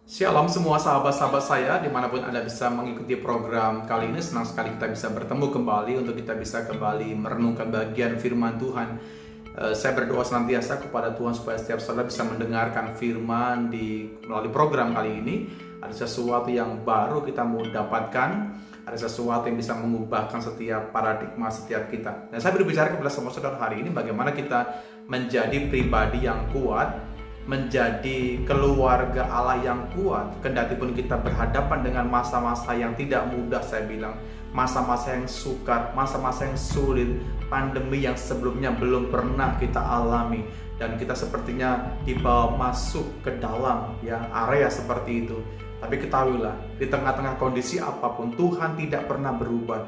Shalom semua sahabat-sahabat saya dimanapun Anda bisa mengikuti program kali ini. Senang sekali kita bisa bertemu kembali untuk kita bisa kembali merenungkan bagian firman Tuhan. Saya berdoa senantiasa kepada Tuhan supaya setiap saudara bisa mendengarkan firman melalui program kali ini. Ada sesuatu yang baru kita mau dapatkan, ada sesuatu yang bisa mengubahkan setiap paradigma setiap kita. Dan saya berbicara kepada semua saudara hari ini bagaimana kita menjadi pribadi yang kuat, menjadi keluarga Allah yang kuat, kendati pun kita berhadapan dengan masa-masa yang tidak mudah. Saya bilang masa-masa yang sukar, masa-masa yang sulit, pandemi yang sebelumnya belum pernah kita alami, dan kita sepertinya dibawa masuk ke dalam area seperti itu. Tapi ketahuilah, di tengah-tengah kondisi apapun Tuhan tidak pernah berubah.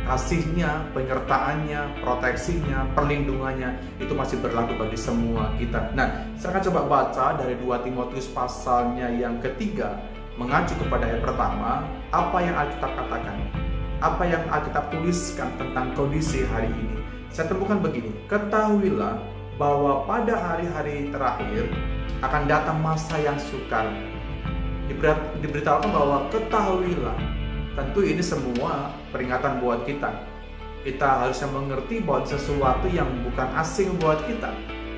Kasih-Nya, penyertaannya, proteksinya, perlindungannya itu masih berlaku bagi semua kita. Nah, saya akan coba baca dari 2 Timotius pasalnya yang ketiga, mengacu kepada ayat pertama, apa yang Alkitab katakan, apa yang Alkitab tuliskan tentang kondisi hari ini. Saya temukan begini, ketahuilah bahwa pada hari-hari terakhir akan datang masa yang sukar. Diberitakan bahwa ketahuilah. Tentu ini semua peringatan buat kita. Kita harusnya mengerti bahwa sesuatu yang bukan asing buat kita.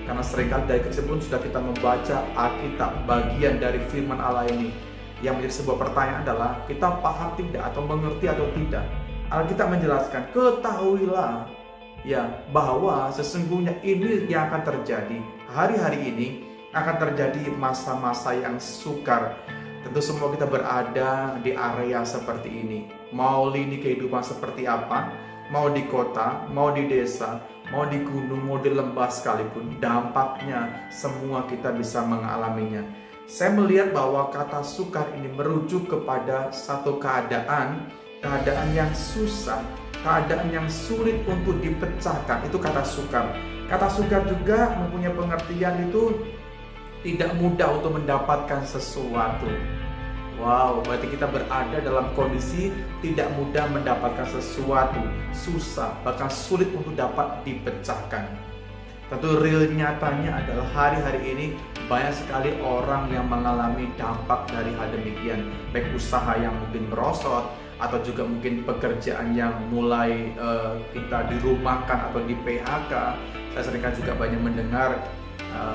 Karena seringkali dari kecil pun sudah kita membaca Alkitab, bagian dari firman Allah ini. Yang menjadi sebuah pertanyaan adalah, kita paham tidak atau mengerti atau tidak? Alkitab menjelaskan, ketahuilah bahwa sesungguhnya ini yang akan terjadi. Hari-hari ini akan terjadi masa-masa yang sukar. Tentu semua kita berada di area seperti ini. Mau lini kehidupan seperti apa, mau di kota, mau di desa, mau di gunung, mau di lembah sekalipun, dampaknya semua kita bisa mengalaminya. Saya melihat bahwa kata sukar ini merujuk kepada satu keadaan yang susah, keadaan yang sulit untuk dipecahkan. Itu kata sukar. Kata sukar juga mempunyai pengertian itu tidak mudah untuk mendapatkan sesuatu. Wow, berarti kita berada dalam kondisi tidak mudah mendapatkan sesuatu, susah, bahkan sulit untuk dapat dipecahkan. Tentu real nyatanya adalah hari-hari ini banyak sekali orang yang mengalami dampak dari hal demikian. Baik usaha yang mungkin merosot, atau juga mungkin pekerjaan yang mulai kita dirumahkan atau di PHK. Saya seringkali juga banyak mendengar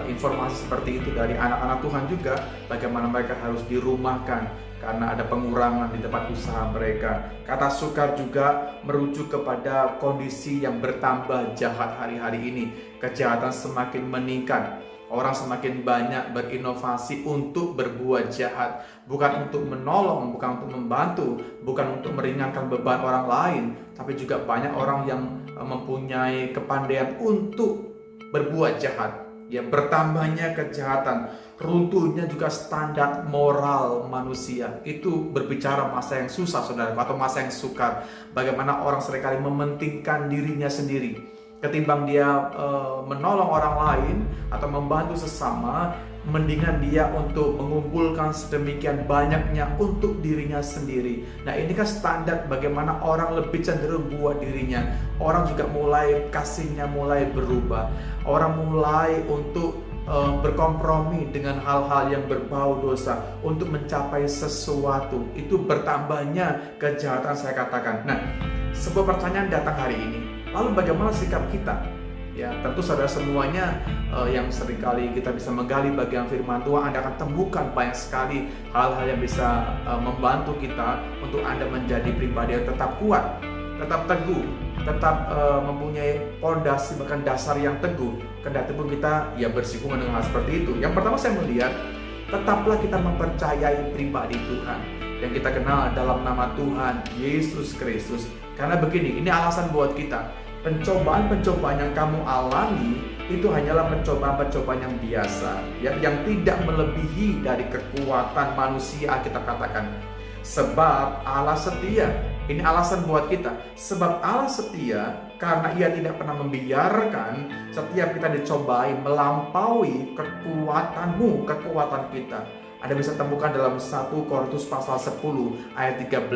informasi seperti itu dari anak-anak Tuhan juga, bagaimana mereka harus dirumahkan karena ada pengurangan di tempat usaha mereka. Kata sukar juga merujuk kepada kondisi yang bertambah jahat hari-hari ini. Kejahatan semakin meningkat, orang semakin banyak berinovasi untuk berbuat jahat, bukan untuk menolong, bukan untuk membantu, bukan untuk meringankan beban orang lain, tapi juga banyak orang yang mempunyai kepandaian untuk berbuat jahat. Bertambahnya kejahatan, runtuhnya juga standar moral manusia. Itu berbicara masa yang susah, saudara, atau masa yang sukar. Bagaimana orang seringkali mementingkan dirinya sendiri ketimbang dia menolong orang lain atau membantu sesama. Mendingan dia untuk mengumpulkan sedemikian banyaknya untuk dirinya sendiri. Nah, ini kan standar bagaimana orang lebih cenderung buat dirinya. Orang juga mulai kasihnya mulai berubah. Orang mulai untuk berkompromi dengan hal-hal yang berbau dosa untuk mencapai sesuatu. Itu bertambahnya kejahatan, saya katakan. Nah, sebuah pertanyaan datang hari ini. Lalu bagaimana sikap kita? Tentu saudara semuanya yang seringkali kita bisa menggali bagian firman Tuhan, Anda akan temukan banyak sekali hal-hal yang bisa membantu kita untuk Anda menjadi pribadi yang tetap kuat, tetap teguh, tetap mempunyai pondasi bahkan dasar yang teguh. Kendati pun kita bersinggungan dengan hal seperti itu. Yang pertama saya melihat, tetaplah kita mempercayai pribadi Tuhan yang kita kenal dalam nama Tuhan Yesus Kristus. Karena begini, ini alasan buat kita. Pencobaan-pencobaan yang kamu alami itu hanyalah pencobaan-pencobaan yang biasa, yang tidak melebihi dari kekuatan manusia, kita katakan. Sebab Allah setia. Ini alasan buat kita. Sebab Allah setia karena Ia tidak pernah membiarkan setiap kita dicobai melampaui kekuatanmu, kekuatan kita. Anda bisa temukan dalam 1 Korintus pasal 10 ayat 13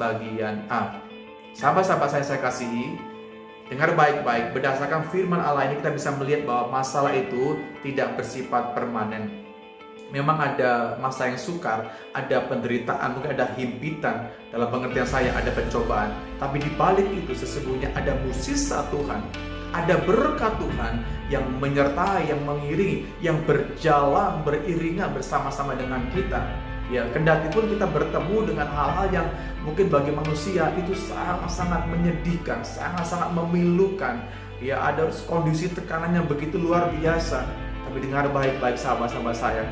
bagian A. Sahabat-sahabat saya kasihi, dengar baik-baik, berdasarkan firman Allah ini kita bisa melihat bahwa masalah itu tidak bersifat permanen. Memang ada masa yang sukar, ada penderitaan, mungkin ada himpitan. Dalam pengertian saya ada pencobaan. Tapi di balik itu sesungguhnya ada mukjizat Tuhan, ada berkat Tuhan yang menyertai, yang mengiringi, yang berjalan beriringan bersama-sama dengan kita. Ya, kendati pun kita bertemu dengan hal-hal yang mungkin bagi manusia itu sangat-sangat menyedihkan, sangat-sangat memilukan. Ya, ada kondisi tekanan yang begitu luar biasa. Tapi dengar baik-baik sahabat-sahabat saya,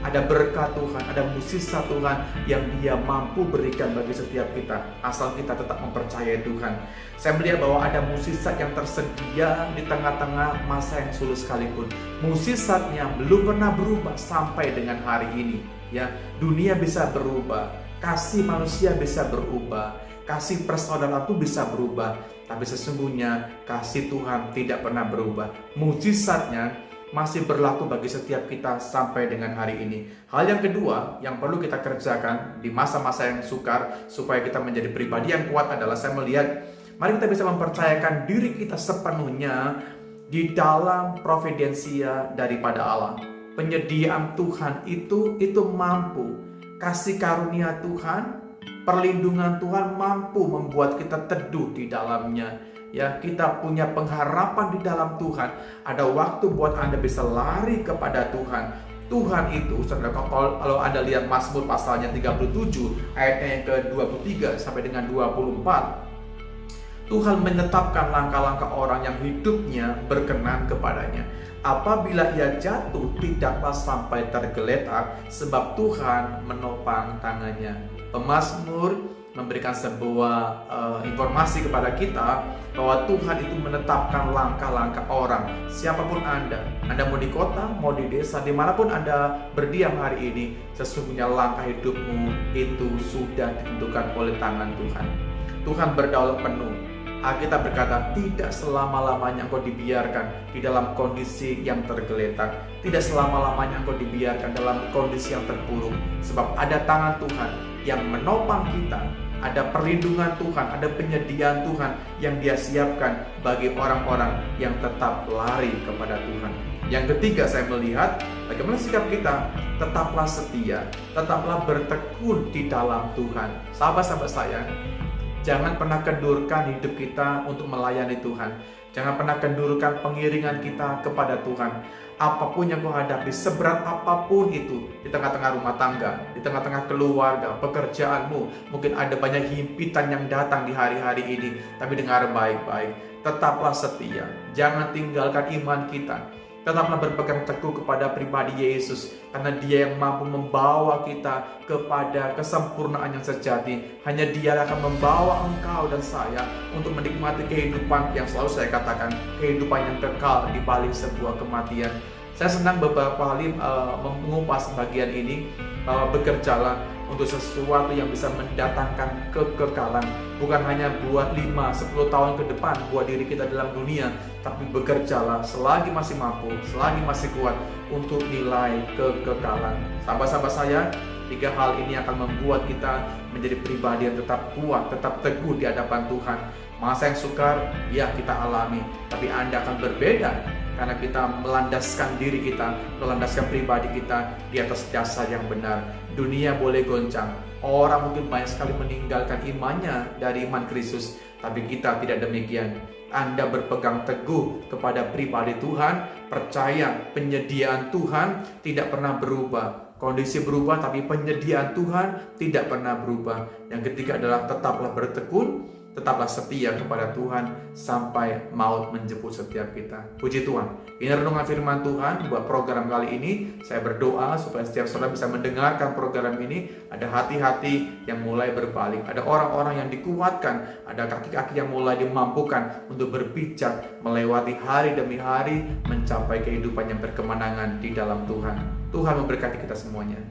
ada berkat Tuhan, ada mukjizat Tuhan yang Dia mampu berikan bagi setiap kita, asal kita tetap mempercayai Tuhan. Saya melihat bahwa ada mukjizat yang tersedia di tengah-tengah masa yang sulit sekalipun. Mukjizatnya belum pernah berubah sampai dengan hari ini. Ya, dunia bisa berubah, kasih manusia bisa berubah, kasih persaudaraan itu bisa berubah, tapi sesungguhnya kasih Tuhan tidak pernah berubah. Mukjizatnya masih berlaku bagi setiap kita sampai dengan hari ini. Hal yang kedua yang perlu kita kerjakan di masa-masa yang sukar supaya kita menjadi pribadi yang kuat adalah saya melihat, mari kita bisa mempercayakan diri kita sepenuhnya di dalam providensia daripada Allah. Penyediaan Tuhan itu mampu. Kasih karunia Tuhan, perlindungan Tuhan mampu membuat kita teduh di dalamnya. Ya, kita punya pengharapan di dalam Tuhan. Ada waktu buat Anda bisa lari kepada Tuhan. Tuhan itu, saudara, kalau Anda lihat Mazmur pasalnya 37, ayatnya yang ke-23 sampai dengan 24. Tuhan menetapkan langkah-langkah orang yang hidupnya berkenan kepadanya. Apabila ia jatuh, tidaklah sampai tergeletak, sebab Tuhan menopang tangannya. Pemazmur memberikan sebuah informasi kepada kita bahwa Tuhan itu menetapkan langkah-langkah orang. Siapapun Anda mau di kota, mau di desa, dimanapun Anda berdiam hari ini, sesungguhnya langkah hidupmu itu sudah ditentukan oleh tangan Tuhan. Tuhan berdaulat penuh. Alkitab berkata, tidak selama-lamanya engkau dibiarkan di dalam kondisi yang tergeletak. Tidak selama-lamanya engkau dibiarkan dalam kondisi yang terpuruk. Sebab ada tangan Tuhan yang menopang kita. Ada perlindungan Tuhan, ada penyediaan Tuhan yang Dia siapkan bagi orang-orang yang tetap lari kepada Tuhan. Yang ketiga, saya melihat bagaimana sikap kita. Tetaplah setia, tetaplah bertekun di dalam Tuhan. Sahabat-sahabat saya, jangan pernah kendurkan hidup kita untuk melayani Tuhan. Jangan pernah kendurkan pengiringan kita kepada Tuhan. Apapun yang kau hadapi, seberat apapun itu, di tengah-tengah rumah tangga, di tengah-tengah keluarga, pekerjaanmu, mungkin ada banyak himpitan yang datang di hari-hari ini. Tapi dengar baik-baik, tetaplah setia. Jangan tinggalkan iman kita. Tetaplah berpegang teguh kepada pribadi Yesus, karena Dia yang mampu membawa kita kepada kesempurnaan yang sejati. Hanya Dia akan membawa engkau dan saya untuk menikmati kehidupan yang selalu saya katakan, kehidupan yang kekal di balik sebuah kematian. Saya senang beberapa kali mengupas bagian ini, bahwa bekerjalah untuk sesuatu yang bisa mendatangkan kekekalan. Bukan hanya buat 5-10 tahun ke depan buat diri kita dalam dunia, tapi bekerjalah selagi masih mampu, selagi masih kuat untuk nilai kekekalan. Sahabat-sahabat saya, 3 hal ini akan membuat kita menjadi pribadi yang tetap kuat, tetap teguh di hadapan Tuhan. Masa yang sukar, ya kita alami, tapi Anda akan berbeda karena kita melandaskan diri kita, melandaskan pribadi kita di atas dasar yang benar. Dunia boleh goncang, orang mungkin banyak sekali meninggalkan imannya dari iman Kristus, tapi kita tidak demikian. Anda berpegang teguh kepada pribadi Tuhan, percaya penyediaan Tuhan tidak pernah berubah. Kondisi berubah, tapi penyediaan Tuhan tidak pernah berubah. Yang ketiga adalah tetaplah bertekun, tetaplah setia kepada Tuhan sampai maut menjemput setiap kita. Puji Tuhan. Ini renungan firman Tuhan buat program kali ini. Saya berdoa supaya setiap saudara bisa mendengarkan program ini. Ada hati-hati yang mulai berbalik. Ada orang-orang yang dikuatkan. Ada kaki-kaki yang mulai dimampukan untuk berpijak melewati hari demi hari mencapai kehidupan yang berkemenangan di dalam Tuhan. Tuhan memberkati kita semuanya.